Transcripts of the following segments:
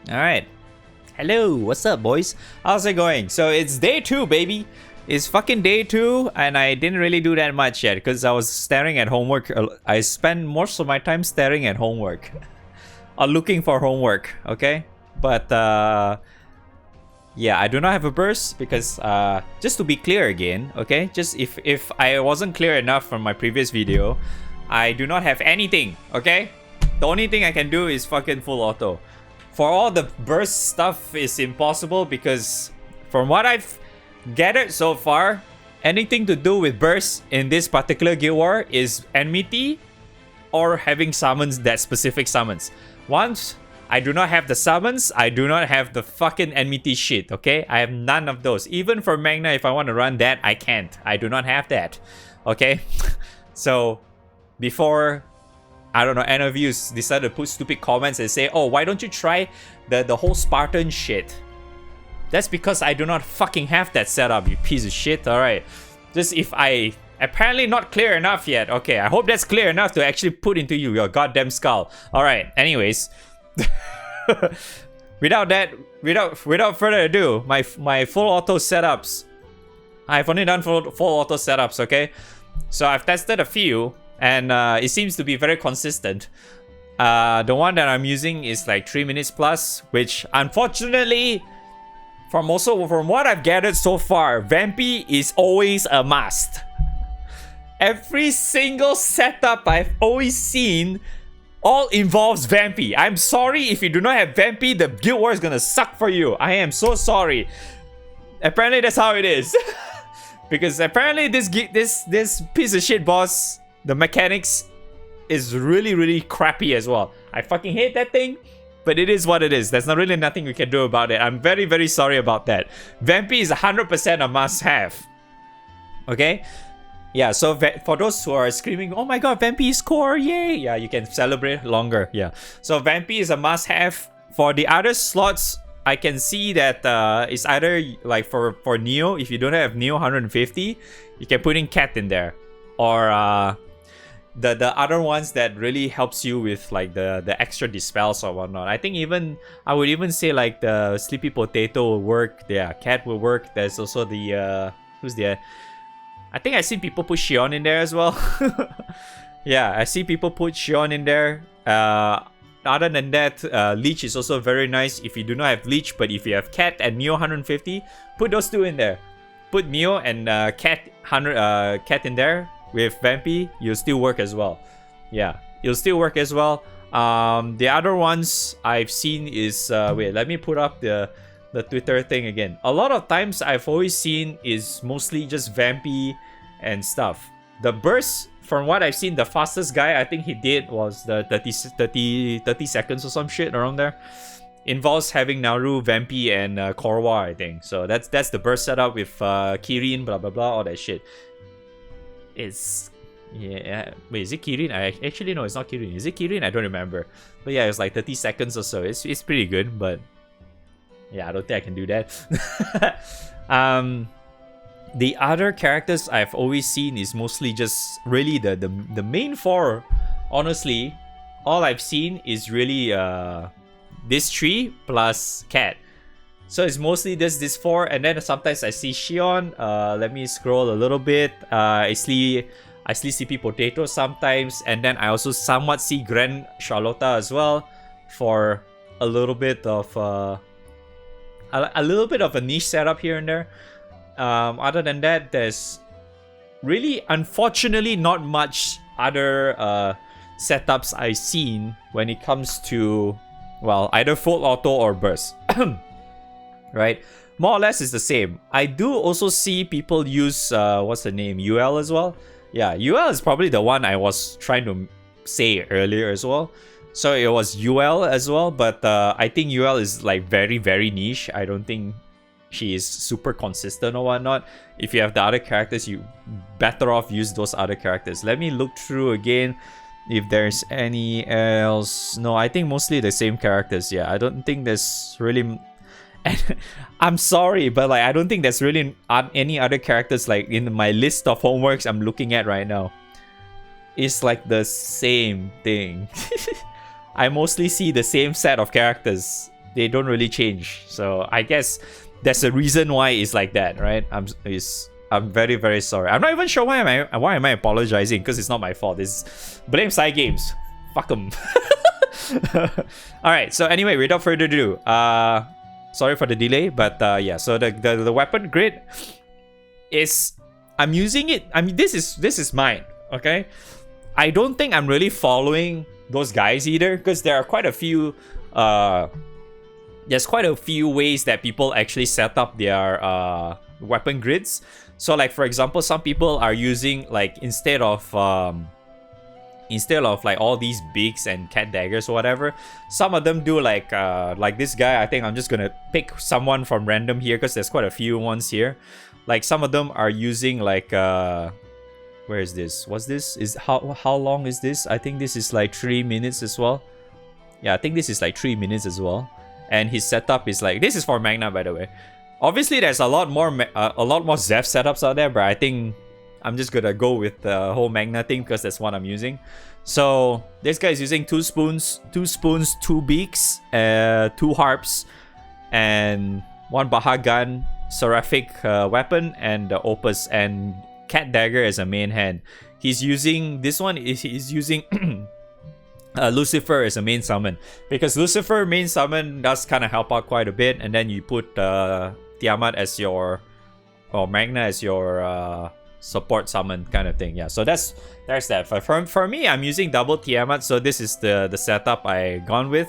Alright. Hello, what's up, boys? How's it going? So it's day 2, baby. It's fucking day 2, and I didn't really do that much yet because I was staring at homework. I spend most of my time staring at homework or looking for homework, okay? But yeah, I do not have a burst because just to be clear again, okay? Just if I wasn't clear enough from my previous video, I do not have anything, okay? The only thing I can do is fucking full auto. For all the burst stuff is impossible because from what I've gathered so far, anything to do with burst in this particular Guild War is enmity or having summons that specific summons. Once I do not have the summons, I do not have the fucking enmity shit, okay? I have none of those. Even for Magna, if I want to run that, I can't. I do not have that, okay? So, before, I don't know, any of you decided to put stupid comments and say, oh, why don't you try the whole Spartan shit? That's because I do not fucking have that setup, you piece of shit, alright? Just if I... Apparently not clear enough yet. Okay, I hope that's clear enough to actually put into your goddamn skull. Alright, anyways. Without further ado, my full auto setups. I've only done full auto setups, okay? So I've tested a few, and it seems to be very consistent. The one that I'm using is like 3 minutes plus, which unfortunately, from what I've gathered so far, Vampy is always a must. Every single setup I've always seen all involves Vampy. I'm sorry if you do not have Vampy, the Guild War is gonna suck for you. I am so sorry. Apparently that's how it is. Because apparently this piece of shit boss, the mechanics is really crappy as well. I fucking hate that thing, but it is what it is. There's not really nothing we can do about it. I'm very sorry about that. Vampy is 100% a must-have. Okay? Yeah, so for those who are screaming, oh my god, Vampy is core, yay! Yeah, you can celebrate longer, yeah. So Vampy is a must-have. For the other slots, I can see that it's either like for Neo, if you don't have Neo 150, you can put in Cat in there. Or the other ones that really helps you with like the extra dispels or whatnot. I think I would even say like the Sleepy Potato will work, yeah, Cat will work. There's also the, who's the... I think I see people put Shion in there as well. Yeah, I see people put Shion in there. Other than that, Leech is also very nice if you do not have Leech, but if you have Cat and Neo 150, put those two in there. Put Neo and Cat in there with Vampy, you'll still work as well. Yeah, you'll still work as well. The other ones I've seen is wait, let me put up the Twitter thing again. A lot of times I've always seen is mostly just Vampy and stuff. The burst, from what I've seen, the fastest guy I think he did was the 30 seconds or some shit around there. Involves having Naru, Vampy, and Korwa, I think. So that's the burst setup with Kirin, blah blah blah, all that shit. It's... yeah, wait, is it Kirin? I actually no, it's not Kirin. Is it Kirin? I don't remember. But yeah, it was like 30 seconds or so. It's pretty good, but yeah, I don't think I can do that. The other characters I've always seen is mostly just really the main four. Honestly, all I've seen is really this three plus Cat. So it's mostly this four, and then sometimes I see Shion. Let me scroll a little bit. I see CP Potato sometimes, and then I also somewhat see Grand Charlotta as well for a little bit of a niche setup here and there. Other than that, there's really, unfortunately, not much other setups I've seen when it comes to, well, either full auto or burst. Right? More or less it's the same. I do also see people use, what's the name, UL as well. Yeah, UL is probably the one I was trying to say earlier as well. So it was UL as well, but I think UL is like very niche. I don't think she is super consistent or whatnot. If you have the other characters, you better off use those other characters. Let me look through again if there's any else. No, I think mostly the same characters. Yeah, I don't think there's really... I'm sorry, but like I don't think there's really any other characters like in my list of homeworks I'm looking at right now. It's like the same thing. I mostly see the same set of characters they don't really change. So I guess there's a reason why it's like that, right? I'm very, very sorry. I'm not even sure why am I apologizing, because it's not my fault. It's blame Side Games. Fuck them. All right. So anyway, without further ado, sorry for the delay, but yeah. So the weapon grid is, I'm using it. I mean, this is mine. Okay. I don't think I'm really following those guys either, because there are quite a few. There's quite a few ways that people actually set up their weapon grids. So like, for example, some people are using, like, instead of like all these beaks and cat daggers or whatever, some of them do like this guy. I think I'm just gonna pick someone from random here, because there's quite a few ones here. Like, some of them are using like where is this? What's this? Is how long is this? I think this is like 3 minutes as well. Yeah, I think this is like 3 minutes as well. And his setup is like, this is for Magna, by the way. Obviously, there's a lot more Zeph setups out there, but I think I'm just gonna go with the whole Magna thing, because that's what I'm using. So this guy is using 2 spoons, 2 beaks, 2 harps, and 1 Baja gun, seraphic weapon, and the opus, and cat dagger as a main hand. He's using this one. He's using Lucifer as a main summon, because Lucifer main summon does kind of help out quite a bit, and then you put Tiamat as your, or Magna as your support summon kind of thing. Yeah, so there's that. For me, I'm using double Tiamat, so this is the setup I gone with.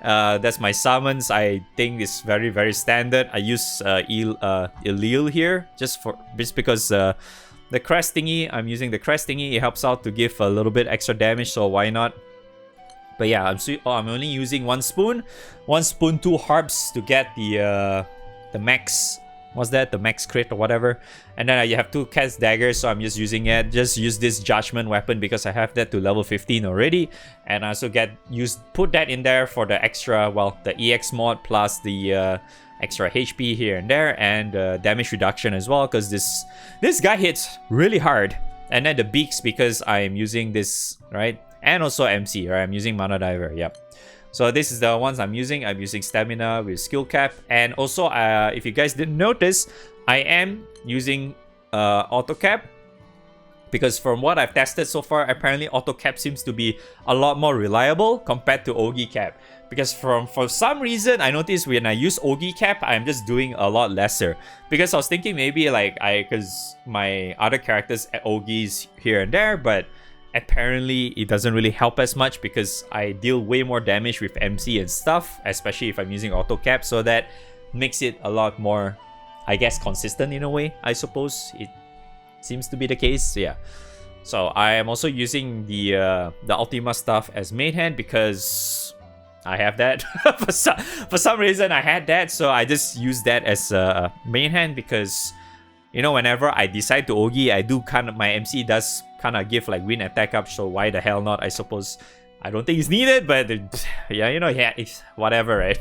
That's my summons. I think it's very, very standard. I use Elil here just because the crest thingy. I'm using the crest thingy. It helps out to give a little bit extra damage, so why not? But yeah, I'm only using 1 spoon, 2 harps to get the max. What's that? The max crit or whatever. And then you have 2 cat's daggers, so I'm just using it. Just use this judgment weapon because I have that to level 15 already. And I also put that in there for the extra, well, the EX mod plus the extra HP here and there, and damage reduction as well, because this guy hits really hard. And then the beaks, because I'm using this, right? And also MC, right? I'm using Mana Diver, yep. So this is the ones I'm using. I'm using stamina with skill cap. And also, if you guys didn't notice, I am using auto cap, because from what I've tested so far, apparently auto cap seems to be a lot more reliable compared to Ogi cap. Because for some reason, I noticed when I use Ogi cap, I'm just doing a lot lesser. Because I was thinking maybe like because my other characters at Ogi's here and there, but apparently it doesn't really help as much, because I deal way more damage with MC and stuff, especially if I'm using auto cap. So that makes it a lot more, I guess, consistent in a way, I suppose. It seems to be the case, yeah. So I am also using the Ultima stuff as main hand, because I have that. for some reason I had that, so I just use that as a main hand, because, you know, whenever I decide to Ogi, I do kind of, my MC does kind of give like wind attack up, so why the hell not, I suppose. I don't think it's needed, but yeah, you know, yeah, it's whatever, right?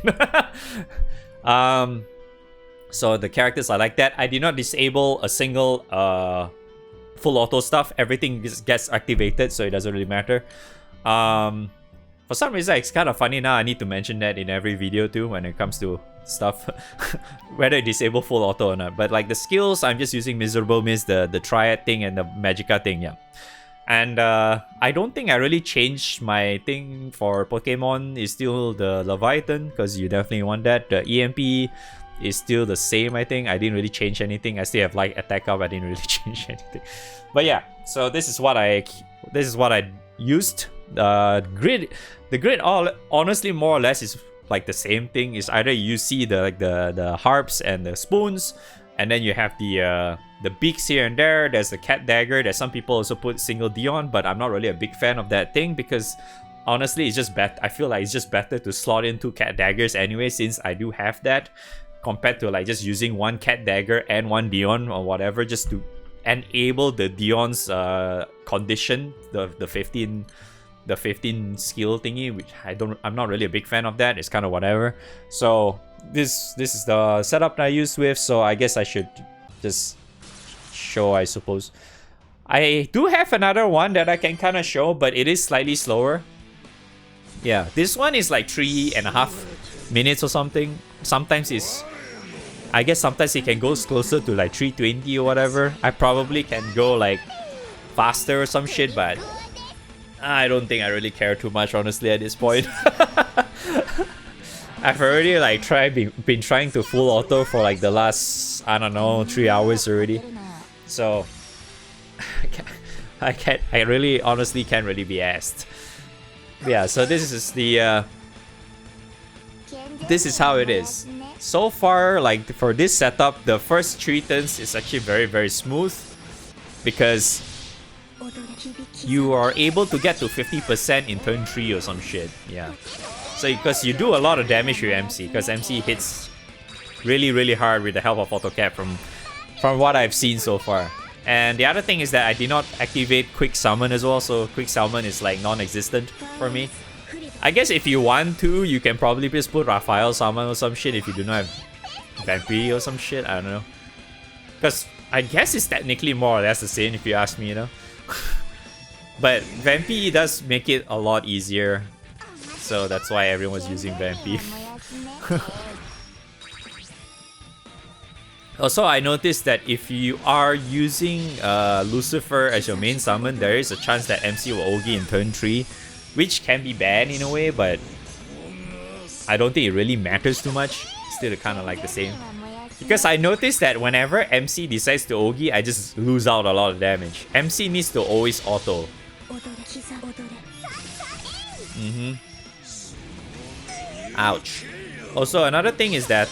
So the characters are like that. I did not disable a single full auto stuff. Everything just gets activated, so it doesn't really matter. For some reason, it's kind of funny now. I need to mention that in every video too when it comes to stuff, whether it disable full auto or not. But like the skills, I'm just using Miserable Mist, the Triad thing, and the Magica thing, yeah. And I don't think I really changed my thing for Pokemon. It's still the Leviathan, because you definitely want that. The EMP is still the same, I think. I didn't really change anything. I still have like attack up. I didn't really change anything. But yeah, so this is what I used. The grid all honestly more or less is like the same thing. Is either you see the harps and the spoons, and then you have the beaks here and there. There's the cat dagger that some people also put single Dion, but I'm not really a big fan of that thing, because honestly it's just better. I feel like it's just better to slot in 2 cat daggers anyway, since I do have that, compared to like just using 1 cat dagger and 1 Dion or whatever, just to enable the Dion's condition, the 15 skill thingy, which I'm not really a big fan of that. It's kind of whatever. So this is the setup that I used with, so I guess I should just show, I suppose. I do have another one that I can kind of show, but it is slightly slower. Yeah, this one is like 3.5 minutes or something. Sometimes it's, I guess sometimes it can go closer to like 320 or whatever. I probably can go like faster or some shit, but I don't think I really care too much, honestly, at this point. I've already like been trying to full auto for like the last, I don't know, 3 hours already. So I really honestly can't really be asked. Yeah, so this is the this is how it is. So far, like for this setup, the first 3 turns is actually very smooth because you are able to get to 50% in turn 3 or some shit. Yeah. So because you do a lot of damage with MC, because MC hits really hard with the help of AutoCap from what I've seen so far. And the other thing is that I did not activate Quick Summon as well, so Quick Summon is like non-existent for me. I guess if you want to, you can probably just put Raphael Summon or some shit if you do not have Vampire or some shit, I don't know. Because I guess it's technically more or less the same if you ask me, you know. But Vampy does make it a lot easier, so that's why everyone's using Vampy. Also, I noticed that if you are using Lucifer as your main summon, there is a chance that MC will Ogi in turn 3, which can be bad in a way, but I don't think it really matters too much. Still kind of like the same. Because I noticed that whenever MC decides to Ogi, I just lose out a lot of damage. MC needs to always auto. Ouch. Also, another thing is that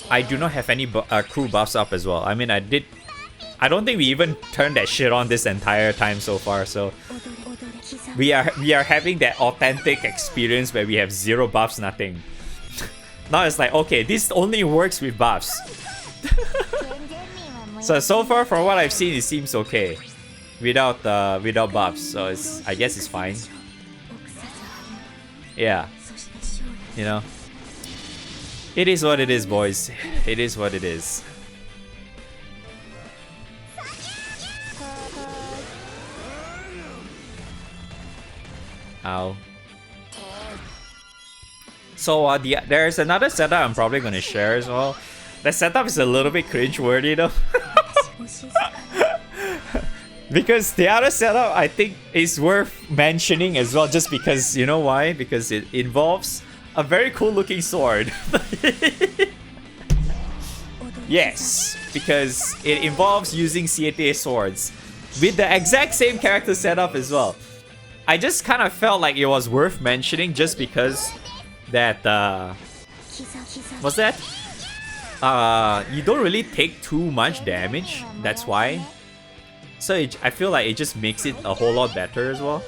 I do not have any crew buffs up as well. I mean, I don't think we even turned that shit on this entire time so far, so we are having that authentic experience where we have 0 buffs, nothing. Now it's like, okay, this only works with buffs. So far from what I've seen, it seems okay without buffs, so I guess it's fine. Yeah, you know, it is what it is, boys. It is what it is. Ow. So there's another setup I'm probably gonna share as well. The setup is a little bit cringe-worthy though. Because the other setup I think is worth mentioning as well, just because, you know why? Because it involves a very cool looking sword. Yes, because it involves using CTA swords with the exact same character setup as well. I just kind of felt like it was worth mentioning just because that what's that? You don't really take too much damage, that's why. So I feel like it just makes it a whole lot better as well.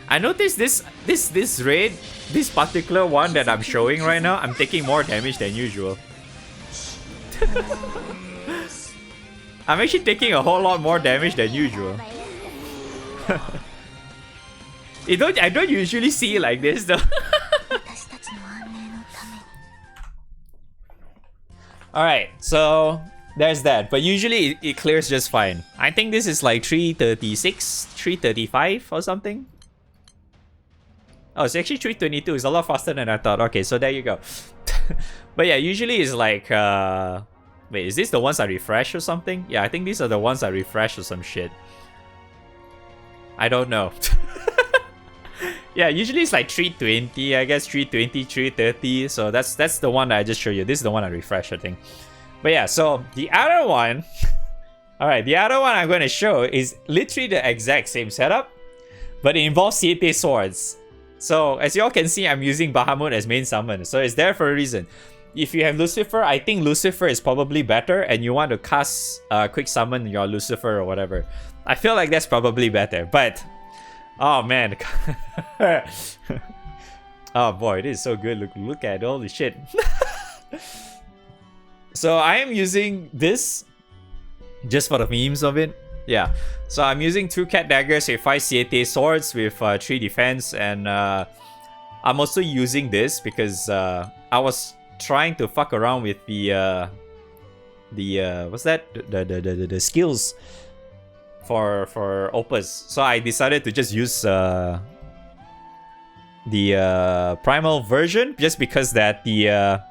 I noticed this raid, this particular one that I'm showing right now, I'm taking more damage than usual. I'm actually taking a whole lot more damage than usual. I don't usually see it like this though. Alright, so there's that. But usually it clears just fine. I think this is like 336, 335 or something. Oh, it's actually 322. It's a lot faster than I thought. Okay, so there you go. But yeah, usually it's like... wait, is this the ones I refresh or something? Yeah, I think these are the ones I refresh or some shit. I don't know. Yeah, usually it's like 320, I guess 320, 330. So that's the one that I just showed you. This is the one I refreshed, I think. But yeah, so the other one... Alright, the other one I'm going to show is literally the exact same setup, but it involves CTA swords. So as y'all can see, I'm using Bahamut as main summon. So it's there for a reason. If you have Lucifer, I think Lucifer is probably better, and you want to cast quick summon your Lucifer or whatever. I feel like that's probably better, but... Oh man. Oh boy, it is so good. Look at all the shit. So I am using this just for the memes of it. Yeah. So I'm using 2 cat daggers with 5 CTA swords with 3 defense, and I'm also using this because I was trying to fuck around with the what's that? The skills. for Opus. So I decided to just use the primal version, just because that the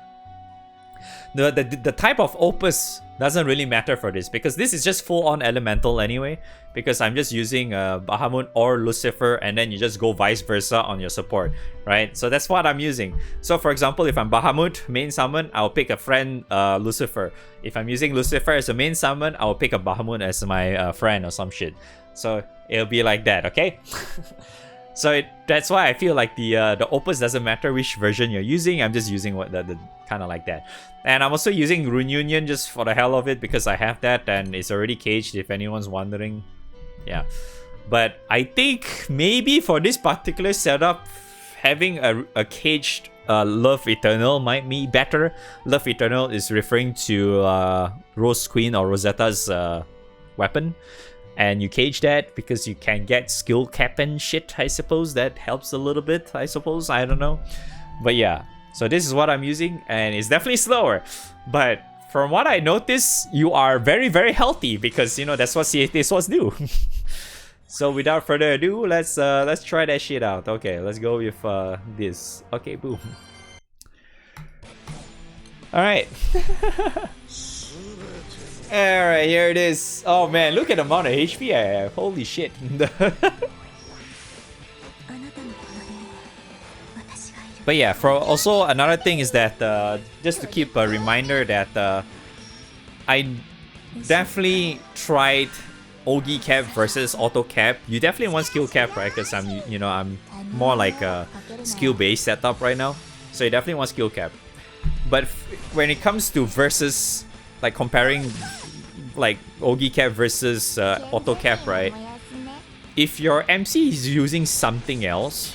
type of Opus doesn't really matter for this, because this is just full on elemental anyway, because I'm just using Bahamut or Lucifer, and then you just go vice versa on your support, right? So that's what I'm using. So for example, if I'm Bahamut main summon, I'll pick a friend Lucifer. If I'm using Lucifer as a main summon, I'll pick a Bahamut as my friend or some shit. So it'll be like that, okay? So that's why I feel like the Opus doesn't matter which version you're using. I'm just using what the kind of like that. And I'm also using Rune Union just for the hell of it, because I have that and it's already caged, if anyone's wondering. Yeah. But I think maybe for this particular setup, having a caged Love Eternal might be better. Love Eternal is referring to Rose Queen or Rosetta's weapon. And you cage that because you can get skill cap and shit, I suppose. That helps a little bit, I suppose. I don't know. But yeah, so this is what I'm using, and it's definitely slower. But from what I noticed, you are very, very healthy, because, you know, that's what CAT swords do. So without further ado, let's try that shit out. Okay, let's go with this. Okay, boom. Alright. Alright, here it is. Oh man, look at the amount of HP I have. Holy shit. But yeah, for also another thing is that just to keep a reminder that I definitely tried Ogi cap versus auto cap. You definitely want skill cap, right? Because I'm more like a skill based setup right now. So you definitely want skill cap. But when it comes to versus, like comparing like Ogi cap versus auto cap, right? If your MC is using something else,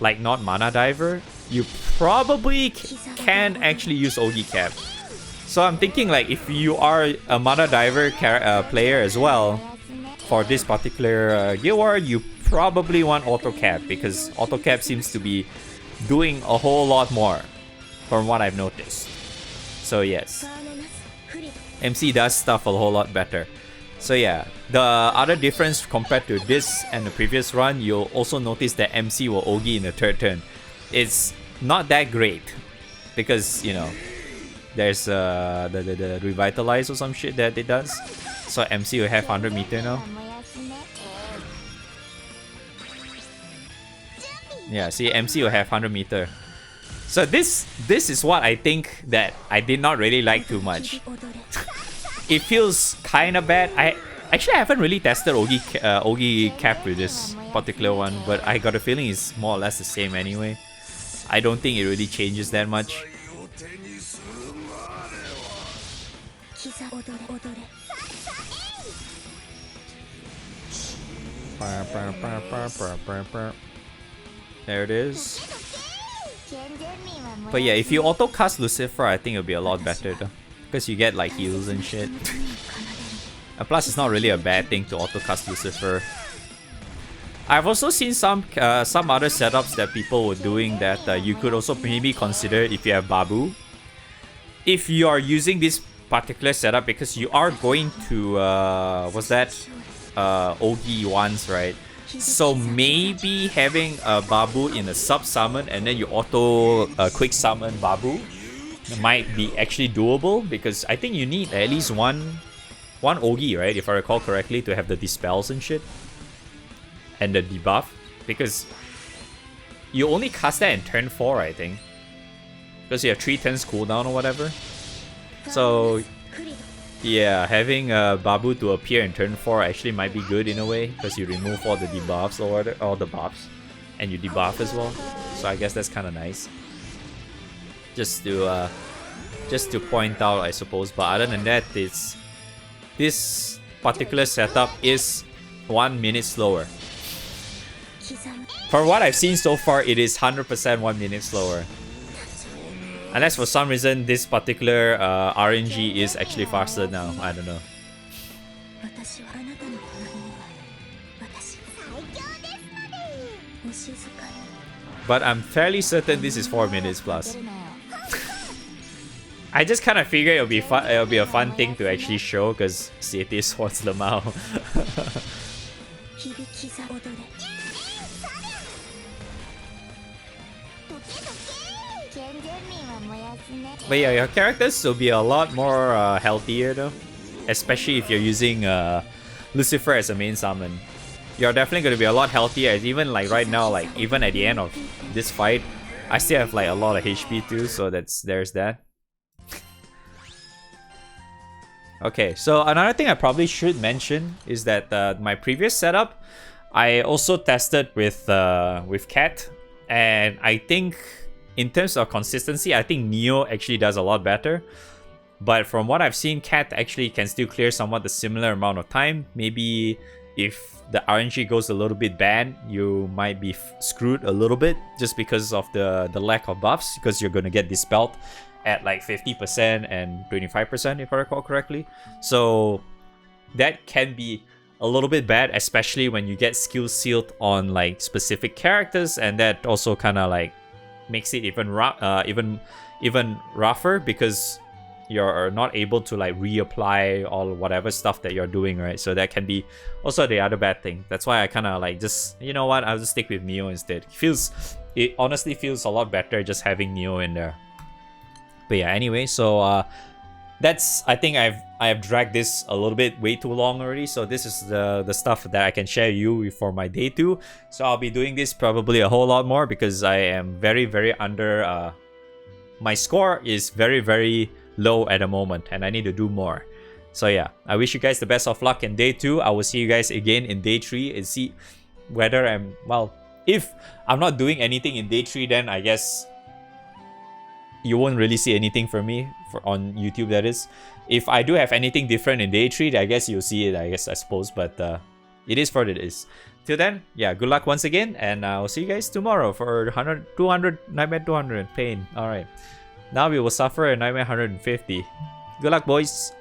like not Mana Diver, you probably can actually use Ogi cap. So I'm thinking, like, if you are a Mana Diver player as well, for this particular Guild War, you probably want auto cap, because auto cap seems to be doing a whole lot more from what I've noticed. So yes, MC does stuff a whole lot better. So yeah, the other difference compared to this and the previous run, you'll also notice that MC will Ogi in the third turn. It's not that great, because, you know, there's the revitalize or some shit that it does. So MC will have 100 meter now. Yeah, see, MC will have 100 meter. So this is what I think that I did not really like too much. It feels kind of bad. I haven't really tested Ogi cap with this particular one, but I got a feeling it's more or less the same anyway. I don't think it really changes that much. There it is. But yeah, if you auto cast Lucifer, I think it'll be a lot better though, because you get like heals and shit. And plus, it's not really a bad thing to auto cast Lucifer. I've also seen some other setups that people were doing that you could also maybe consider if you have Babu. If you are using this particular setup, because you are going to what's that? Ogi once, right? So maybe having a Babu in a sub summon and then you auto quick summon Babu might be actually doable, because I think you need at least one Ogi, right? If I recall correctly, to have the dispels and shit and the debuff, because you only cast that in turn 4, I think, because you have 3 turns cooldown or whatever. So yeah, having Babu to appear in turn 4 actually might be good in a way, because you remove all the debuffs or all the buffs, and you debuff as well. So I guess that's kind of nice. Just to point out, I suppose. But other than that, this particular setup is 1 minute slower. For what I've seen so far, it is 100% 1 minute slower. Unless for some reason this particular RNG is actually faster now. I don't know. But I'm fairly certain this is 4 minutes plus. I just kind of figured it'll be fun. It'll be a fun thing to actually show because it is Swords Lamau. But yeah, your characters will be a lot more healthier though, especially if you're using Lucifer as a main summon. You're definitely going to be a lot healthier. As even like right now, like even at the end of this fight, I still have like a lot of HP too. So there's that. Okay, so another thing I probably should mention is that my previous setup, I also tested with Cat, and I think in terms of consistency, I think Neo actually does a lot better. But from what I've seen, Cat actually can still clear somewhat the similar amount of time. Maybe if the RNG goes a little bit bad, you might be screwed a little bit just because of the lack of buffs, because you're going to get dispelled at like 50% and 25% if I recall correctly. So that can be a little bit bad, especially when you get skill sealed on like specific characters, and that also kind of like makes it even rougher because you're not able to like reapply all whatever stuff that you're doing, right? So that can be also the other bad thing. That's why I kind of like just, you know what, I'll just stick with Neo instead. It honestly feels a lot better just having Neo in there. But yeah, anyway, so that's, I think I have dragged this a little bit way too long already. So this is the stuff that I can share you for my day 2. So I'll be doing this probably a whole lot more because I am very, very under. My score is very, very low at the moment, and I need to do more. So yeah, I wish you guys the best of luck in day 2. I will see you guys again in day 3 and see whether if I'm not doing anything in day 3, then I guess you won't really see anything from me on YouTube, that is. If I do have anything different in day 3, I guess you'll see it, I suppose. But it is what it is. Till then, yeah, good luck once again, and I'll see you guys tomorrow for 200 Nightmare 200 Pain. Alright. Now we will suffer a Nightmare 150. Good luck, boys.